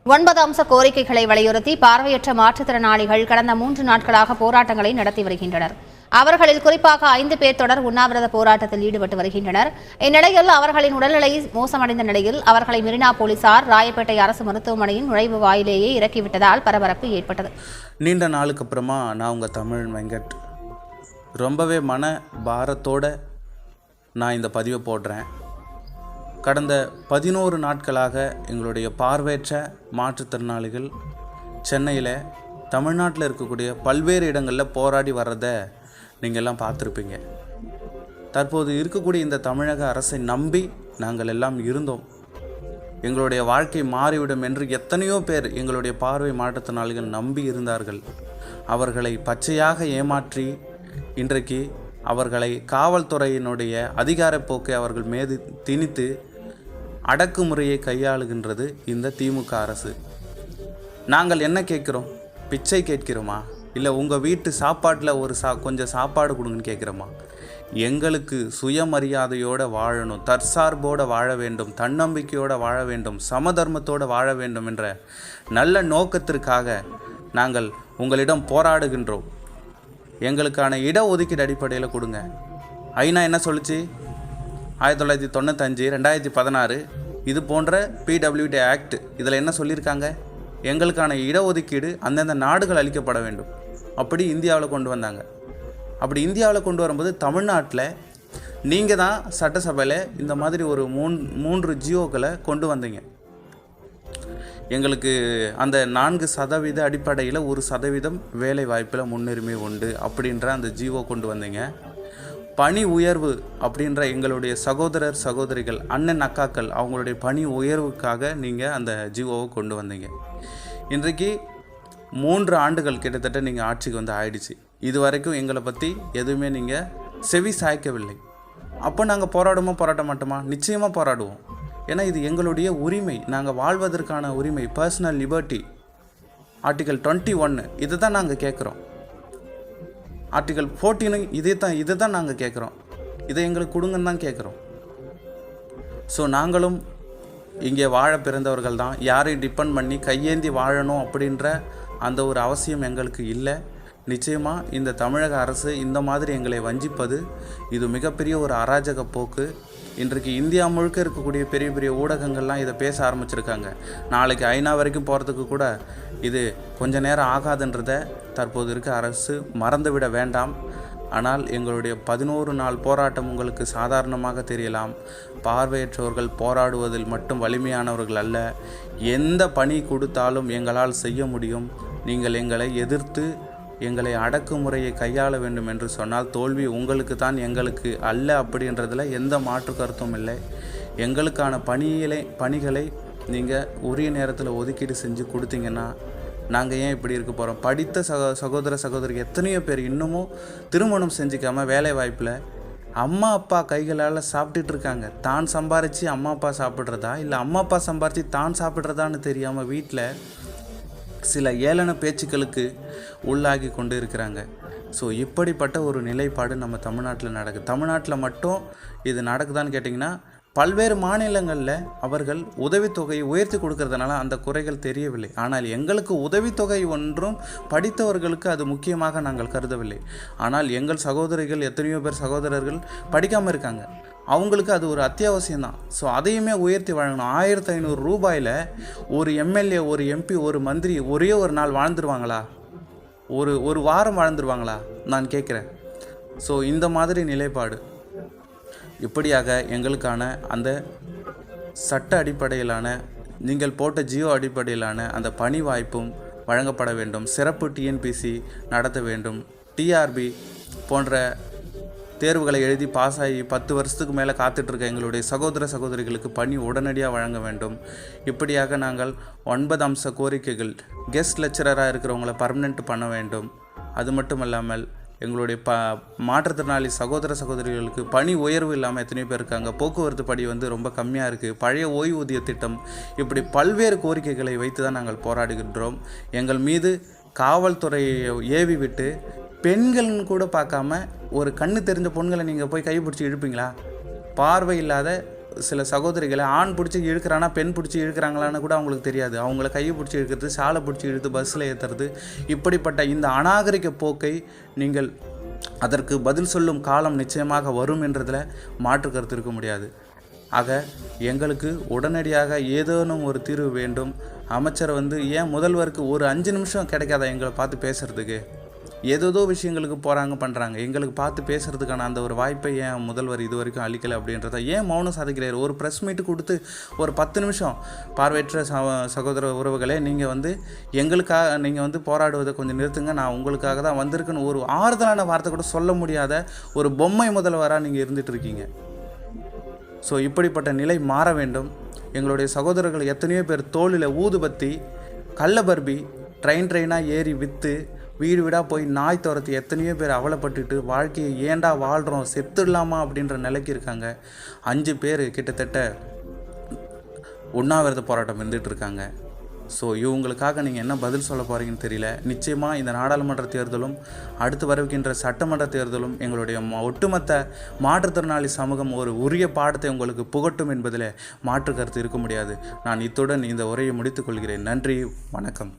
9 அம்ச கோரிக்கைகளை வலியுறுத்தி பார்வையற்ற மாற்றுத்திறனாளிகள் கடந்த 3 நாட்களாக போராட்டங்களை நடத்தி வருகின்றனர். அவர்களில் குறிப்பாக 5 பேர் தொடர் உண்ணாவிரத போராட்டத்தில் ஈடுபட்டு வருகின்றனர். இந்நிலையில் அவர்களின் உடல்நிலை மோசமடைந்த நிலையில் அவர்களை மெரினா போலீசார் ராயப்பேட்டை அரசு மருத்துவமனையின் நுழைவு வாயிலேயே இறக்கிவிட்டதால் பரபரப்பு ஏற்பட்டது. நீண்ட நாளுக்கு அப்புறமா நான் உங்கள் தமிழ் வெங்கட் ரொம்பவே மன பாரத்தோட நான் இந்த பதிவை போடுறேன். கடந்த 11 நாட்களாக எங்களுடைய பார்வையற்ற மாற்றுத்திறனாளிகள் சென்னையில் தமிழ்நாட்டில் இருக்கக்கூடிய பல்வேறு இடங்களில் போராடி வர்றதை நீங்கள் எல்லாம் பார்த்துருப்பீங்க. தற்போது இருக்கக்கூடிய இந்த தமிழக அரசை நம்பி நாங்கள் எல்லாம் இருந்தோம். எங்களுடைய வாழ்க்கை மாறிவிடும் என்று எத்தனையோ பேர் எங்களுடைய பார்வை மாற்றுத்திறனாளிகள் நம்பி இருந்தார்கள். அவர்களை பச்சையாக ஏமாற்றி இன்றைக்கு அவர்களை காவல்துறையினுடைய அதிகார போக்கை அவர்கள் மீது திணித்து அடக்குமுறையை கையாளுகின்றது இந்த திமுக அரசு. நாங்கள் என்ன கேட்குறோம்? பிச்சை கேட்கிறோமா? இல்லை உங்கள் வீட்டு சாப்பாட்டில் ஒரு கொஞ்சம் சாப்பாடு கொடுங்கன்னு கேட்குறோமா? எங்களுக்கு சுயமரியாதையோடு வாழணும், தற்சார்போடு வாழ வேண்டும், தன்னம்பிக்கையோடு வாழ வேண்டும், சமதர்மத்தோடு வாழ வேண்டும் என்ற நல்ல நோக்கத்திற்காக நாங்கள் உங்களிடம் போராடுகின்றோம். எங்களுக்கான இடஒதுக்கீடு அடிப்படையில் கொடுங்க. ஐநா என்ன சொல்லிச்சு? 1995, 2016 இது போன்ற பிடபிள்யூடி ஆக்ட் இதில் என்ன சொல்லியிருக்காங்க? எங்களுக்கான இடஒதுக்கீடு அந்தந்த நாடுகள் அளிக்கப்பட வேண்டும். அப்படி இந்தியாவில் கொண்டு வந்தாங்க. அப்படி இந்தியாவில் கொண்டு வரும்போது தமிழ்நாட்டில் நீங்கள் தான் சட்டசபையில் இந்த மாதிரி ஒரு 3 ஜியோக்களை கொண்டு வந்தீங்க. எங்களுக்கு அந்த 4% அடிப்படையில் 1% வேலை வாய்ப்பில் முன்னுரிமை உண்டு அப்படின்ற அந்த ஜியோ கொண்டு வந்தீங்க. பணி உயர்வு அப்படின்ற எங்களுடைய சகோதரர் சகோதரிகள் அண்ணன் அக்காக்கள் அவங்களுடைய பணி உயர்வுக்காக நீங்கள் அந்த ஜியோவை கொண்டு வந்தீங்க. இன்றைக்கு 3 ஆண்டுகள் கிட்டத்தட்ட நீங்கள் ஆட்சிக்கு வந்து ஆயிடுச்சு. இது வரைக்கும் எங்களை பற்றி எதுவுமே நீங்கள் செவி சாய்க்கவில்லை. அப்போ நாங்கள் போராட மாட்டோமா? நிச்சயமாக போராடுவோம். ஏன்னா இது எங்களுடைய உரிமை, நாங்கள் வாழ்வதற்கான உரிமை, பர்சனல் லிபர்ட்டி, ஆர்டிகல் 21 இதை தான் நாங்கள் கேட்குறோம். ஆர்டிகல் 14 இதை தான் நாங்கள் கேட்குறோம். இதை எங்களுக்கு கொடுங்கன்னு தான் கேட்குறோம். ஸோ நாங்களும் இங்கே வாழ பிறந்தவர்கள் தான். யாரையும் டிபெண்ட் பண்ணி கையேந்தி வாழணும் அப்படின்ற அந்த ஒரு அவசியம் எங்களுக்கு இல்லை. நிச்சயமாக இந்த தமிழக அரசு இந்த மாதிரி எங்களை வஞ்சிப்பது இது மிகப்பெரிய ஒரு அராஜக போக்கு. இன்றைக்கு இந்தியா முழுக்க இருக்கக்கூடிய பெரிய பெரிய ஊடகங்கள்லாம் இதை பேச ஆரம்பிச்சிருக்காங்க. நாளைக்கு ஐநா வரைக்கும் போகிறதுக்கு கூட இது கொஞ்ச நேரம் ஆகாதுன்றதை தற்போது இருக்க அரசு மறந்துவிட வேண்டாம். ஆனால் எங்களுடைய 11 நாள் போராட்டம் உங்களுக்கு சாதாரணமாக தெரியலாம். பார்வையற்றவர்கள் போராடுவதில் மட்டும் வலிமையானவர்கள் அல்ல. எந்த பணி கொடுத்தாலும் எங்களால் செய்ய முடியும். நீங்கள் எங்களை எதிர்த்து எங்களை அடக்குமுறையை கையாள வேண்டும் என்று சொன்னால் தோல்வி உங்களுக்கு தான், எங்களுக்கு அல்ல அப்படின்றதில் எந்த மாற்று கருத்தும் இல்லை. எங்களுக்கான பணிகளை நீங்கள் உரிய நேரத்தில் ஒதுக்கீடு செஞ்சு கொடுத்தீங்கன்னா நாங்கள் ஏன் இப்படி இருக்க போகிறோம்? படித்த சகோதர சகோதரி எத்தனையோ பேர் இன்னமும் திருமணம் செஞ்சுக்காமல் வேலை வாய்ப்பில் அம்மா அப்பா கைகளால் சாப்பிட்டுட்டு இருக்காங்க. தான் சம்பாரித்து அம்மா அப்பா சாப்பிட்றதா இல்லை அம்மா அப்பா சம்பாரித்து தான் சாப்பிட்றதான்னு தெரியாமல் வீட்டில் சில ஏளன பேச்சுக்களுக்கு உள்ளாகி கொண்டு இருக்கிறாங்க. ஸோ இப்படிப்பட்ட ஒரு நிலைப்பாடு நம்ம தமிழ்நாட்டில் நடக்குது. தமிழ்நாட்டில் மட்டும் இது நடக்குதான்னு கேட்டிங்கன்னா பல்வேறு மாநிலங்களில் அவர்கள் உதவித்தொகையை உயர்த்தி கொடுக்கறதுனால அந்த குறைகள் தெரியவில்லை. ஆனால் எங்களுக்கு உதவித்தொகை ஒன்றும் படித்தவர்களுக்கு அது முக்கியமாக நாங்கள் கருதவில்லை. ஆனால் எங்கள் சகோதரிகள் எத்தனையோ பேர் சகோதரர்கள் படிக்காமல் இருக்காங்க. அவங்களுக்கு அது ஒரு அத்தியாவசியம்தான். ஸோ அதையுமே உயர்த்தி வழங்கணும். 1500 ரூபாயில் ஒரு எம்எல்ஏ, ஒரு எம்பி, ஒரு மந்திரி ஒரே ஒரு நாள் வாழ்ந்துருவாங்களா? ஒரு வாரம் வாழ்ந்துருவாங்களா? நான் கேட்குறேன். ஸோ இந்த மாதிரி நிலைப்பாடு இப்படியாக எங்களுக்கான அந்த சட்ட அடிப்படையிலான நீங்கள் போட்ட ஜியோ அடிப்படையிலான அந்த பணி வாய்ப்பும் வழங்கப்பட வேண்டும். சிறப்பு டிஎன்பிசி நடத்த வேண்டும். டிஆர்பி போன்ற தேர்வுகளை எழுதி பாஸ் ஆகி 10 வருஷத்துக்கு மேலே காத்துட்ருக்க எங்களுடைய சகோதர சகோதரிகளுக்கு பணி உடனடியாக வழங்க வேண்டும். இப்படியாக நாங்கள் 9 அம்ச கோரிக்கைகள். கெஸ்ட் லெக்சரராக இருக்கிறவங்கள பர்மனெண்ட் பண்ண வேண்டும். அது மட்டும் இல்லாமல் எங்களுடைய மாற்றுத்திறனாளி சகோதர சகோதரிகளுக்கு பணி உயர்வு இல்லாமல் எத்தனையோ பேர் இருக்காங்க. போக்குவரத்து படி ரொம்ப கம்மியாக இருக்குது. பழைய ஓய்வூதிய திட்டம், இப்படி பல்வேறு கோரிக்கைகளை வைத்து தான் நாங்கள் போராடுகின்றோம். எங்கள் மீது காவல்துறையை ஏவி விட்டு பெண்கள்னு கூட பார்க்காம ஒரு கண்ணு தெரிஞ்ச பொண்களை நீங்கள் போய் கைப்பிடிச்சி இழுப்பீங்களா? பார்வை இல்லாத சில சகோதரிகளை ஆண் பிடிச்சி இழுக்கிறானா பெண் பிடிச்சி இழுக்கிறாங்களான்னு கூட அவங்களுக்கு தெரியாது. அவங்கள கையை பிடிச்சி இழுக்கிறது, சாலை பிடிச்சி இழுத்து பஸ்ஸில் ஏற்றுறது, இப்படிப்பட்ட இந்த அநாகரிக போக்கை நீங்கள் அதற்கு பதில் சொல்லும் காலம் நிச்சயமாக வரும் என்றதில் மாற்று கருத்து இருக்க முடியாது. ஆக எங்களுக்கு உடனடியாக ஏதேனும் ஒரு தீர்வு வேண்டும். அமைச்சர் ஏன் முதல்வருக்கு ஒரு 5 நிமிஷம் கிடைக்காதா எங்களை பார்த்து பேசுகிறதுக்கு? ஏதோ விஷயங்களுக்கு போகிறாங்க பண்ணுறாங்க, எங்களுக்கு பார்த்து பேசுகிறதுக்கான அந்த ஒரு வாய்ப்பை ஏன் முதல்வர் இது வரைக்கும் அளிக்கலை அப்படின்றத ஏன் மௌனம் சாதிக்கிறார்? ஒரு ப்ரெஸ் மீட்டு கொடுத்து ஒரு 10 நிமிஷம் பார்வையற்ற சகோதர உறவுகளே, நீங்கள் எங்களுக்காக நீங்கள் போராடுவதை கொஞ்சம் நிறுத்துங்க, நான் உங்களுக்காக தான் வந்திருக்குன்னு ஒரு ஆறுதலான வார்த்தை கூட சொல்ல முடியாத ஒரு பொம்மை முதல்வராக நீங்கள் இருந்துகிட்டு இருக்கீங்க. ஸோ இப்படிப்பட்ட நிலை மாற வேண்டும். எங்களுடைய சகோதரர்கள் எத்தனையோ பேர் தோளில் ஊதுபத்தி, கள்ளபர்பி ட்ரெயினாக ஏறி விற்று வீடு வீடாக போய் நாய் துரத்தி எத்தனையோ பேர் அவலப்பட்டுட்டு வாழ்க்கையை ஏண்டா வாழ்கிறோம், செத்துடலாமா அப்படின்ற நிலைக்கு இருக்காங்க. 5 பேர் கிட்டத்தட்ட உண்ணாவிரத போராட்டம் இருந்துகிட்டு இருக்காங்க. ஸோ இவங்களுக்காக நீங்கள் என்ன பதில் சொல்ல போகிறீங்கன்னு தெரியல. நிச்சயமாக இந்த நாடாளுமன்ற தேர்தலும் அடுத்து வரவிருக்கின்ற சட்டமன்ற தேர்தலும் எங்களுடைய ஒட்டுமொத்த மாற்றுத்திறனாளி சமூகம் ஒரு உரிய பாடத்தை உங்களுக்கு புகட்டும் என்பதில் மாற்று கருத்து இருக்க முடியாது. நான் இத்துடன் இந்த உரையை முடித்துக்கொள்கிறேன். நன்றி, வணக்கம்.